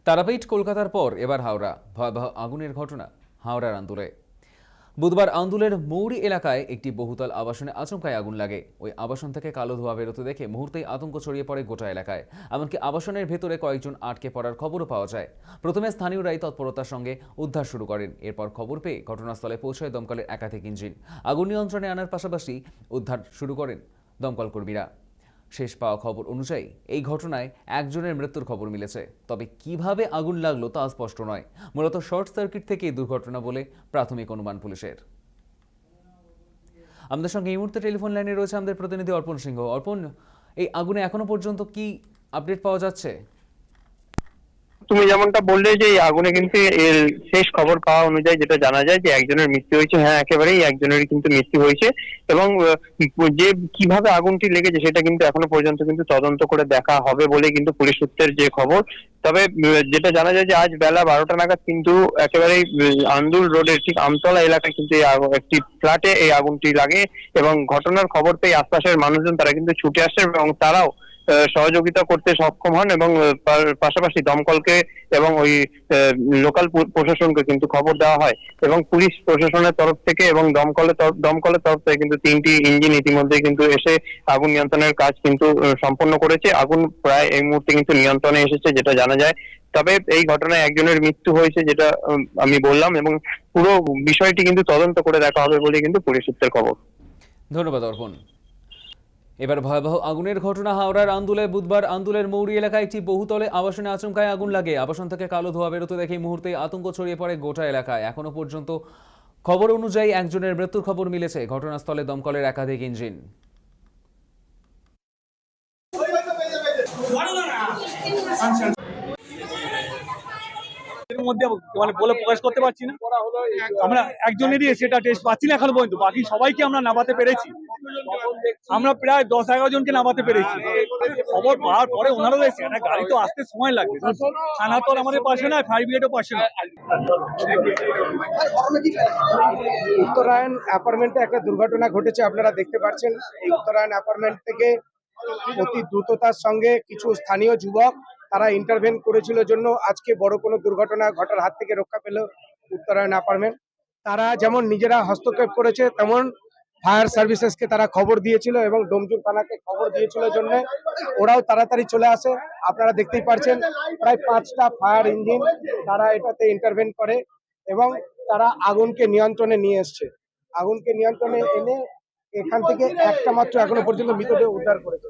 তারাপীঠ কলকাতার পর এবার হাওড়া, ভয়াবহ আগুনের ঘটনা হাওড়ার আন্দুলে। বুধবার আন্দুলের মৌরি এলাকায় একটি বহুতল আবাসনে আচমকায় আগুন লাগে। ওই আবাসন থেকে কালো ধোঁয়া বেরোতে দেখে মুহূর্তেই আতঙ্ক ছড়িয়ে পড়ে গোটা এলাকায়। এমনকি আবাসনের ভেতরে কয়েকজন আটকে পড়ার খবরও পাওয়া যায়। প্রথমে স্থানীয়রাই তৎপরতার সঙ্গে উদ্ধার শুরু করেন। এরপর খবর পেয়ে ঘটনাস্থলে পৌঁছায় দমকলের একাধিক ইঞ্জিন। আগুন নিয়ন্ত্রণে আনার পাশাপাশি উদ্ধার শুরু করেন দমকল কর্মীরা। শেষ পাওয়া খবর অনুযায়ী এই ঘটনায় একজনের মৃত্যুর খবর মিলেছে। তবে কিভাবে আগুন লাগলো তা স্পষ্ট নয়। মূলত শর্ট সার্কিট থেকে এই দুর্ঘটনা বলে প্রাথমিক অনুমান পুলিশের। আমাদের সঙ্গে এই মুহূর্তে টেলিফোন লাইনে রয়েছে আমাদের প্রতিনিধি অর্পণ সিংহ। অর্পণ, এই আগুনে এখনো পর্যন্ত কি আপডেট পাওয়া যাচ্ছে? তুমি যেমনটা বললে যে এই আগুনে কিন্তু এর শেষ খবর পাওয়া অনুযায়ী যেটা জানা যায় যে একজনের মৃত্যু হয়েছে। হ্যাঁ, একেবারেই একজনেরই কিন্তু মৃত্যু হয়েছে এবং যে কিভাবে আগুনটি লেগেছে সেটা কিন্তু এখনো পর্যন্ত কিন্তু তদন্ত করে দেখা হবে বলে কিন্তু পুলিশ সূত্রের যে খবর। তবে যেটা জানা যায় যে আজ বেলা 12টা নাগাদ কিন্তু একেবারেই আন্দুল রোডের ঠিক আমতলা এলাকায় কিন্তু একটি ফ্ল্যাটে এই আগুনটি লাগে এবং ঘটনার খবর পেয়ে আশপাশের মানুষজন তারা কিন্তু ছুটে আসে এবং তারাও সহযোগিতা করতে সক্ষম হন এবং পাশাপাশি দমকলকে এবং ওই লোকাল প্রশাসনকে কিন্তু খবর দেওয়া হয় এবং পুলিশ প্রশাসনের তরফ থেকে এবং দমকলের তরফ থেকে কিন্তু 3টি ইঞ্জিন ইতিমধ্যে কিন্তু এসে আগুন নিয়ন্ত্রণের কাজ কিন্তু সম্পন্ন করেছে। আগুন প্রায় এই মুহূর্তে কিন্তু নিয়ন্ত্রণে এসেছে যেটা জানা যায়। তবে এই ঘটনায় একজনের মৃত্যু হয়েছে যেটা আমি বললাম এবং পুরো বিষয়টি কিন্তু তদন্ত করে দেখা হবে বলে কিন্তু পুলিশ সূত্রের খবর। ধন্যবাদ অর্পণ। এবার ভয়াবহ আগুনের ঘটনা হাওড়ার আন্দুলে। বুধবার আন্দুলের মৌরি এলাকায় একটি বহুতলে আবাসনে আচমকায় আগুন লাগে। আবাসন থেকে কালো ধোঁয়া বেরোতে দেখে মুহূর্তে আতঙ্ক ছড়িয়ে পড়ে গোটা এলাকায়। এখনো পর্যন্ত খবর অনুযায়ী একজনের মৃত্যুর খবর মিলেছে। ঘটনাস্থলে দমকলের একাধিক ইঞ্জিন। এর মধ্যে মানে বলে প্রকাশ করতে পারছি না। আমরা একজনেরই সেটা টেস্ট পাচ্ছি না এখনো পর্যন্ত। বাকি সবাইকে আমরা নামাতে পেরেছি। আমরা প্রায় 10-11 জনকে নামাতে পেরেছি। খবর পাওয়ার পরে ওনারও এসে একটা গাড়ি তো আসতে সময় লাগবে। থানা তো আমাদের পাশে না, ফায়ার ব্রিগেডও পাশে না। উত্তরায়ণ অ্যাপার্টমেন্টে একটা দুর্ঘটনা ঘটেছে, আপনারা দেখতে পাচ্ছেন। এই উত্তরায়ণ অ্যাপার্টমেন্ট থেকে অতি দ্রুততার সঙ্গে কিছু স্থানীয় যুবক তারা ইন্টারভেন করেছিল জন্য আজকে বড় কোনো দুর্ঘটনা ঘটার হাত থেকে রক্ষা পেল উত্তরায়ণ অ্যাপার্টমেন্ট। তারা যেমন নিজেরা হস্তক্ষেপ করেছে তেমন ফায়ার সার্ভিসেসকে তারা খবর দিয়েছিল এবং ডোমজুর থানাকে খবর দিয়েছিল জন্য ওরাও তাড়াতাড়ি চলে আসে। আপনারা দেখতেই পাচ্ছেন প্রায় 5টা ফায়ার ইঞ্জিন তারা এটাতে ইন্টারভেন করে এবং তারা আগুনকে নিয়ন্ত্রণে নিয়ে এসছে। আগুনকে নিয়ন্ত্রণে এনে এখান থেকে একটা মাত্র এখনো পর্যন্ত মৃতদেহ উদ্ধার করেছে।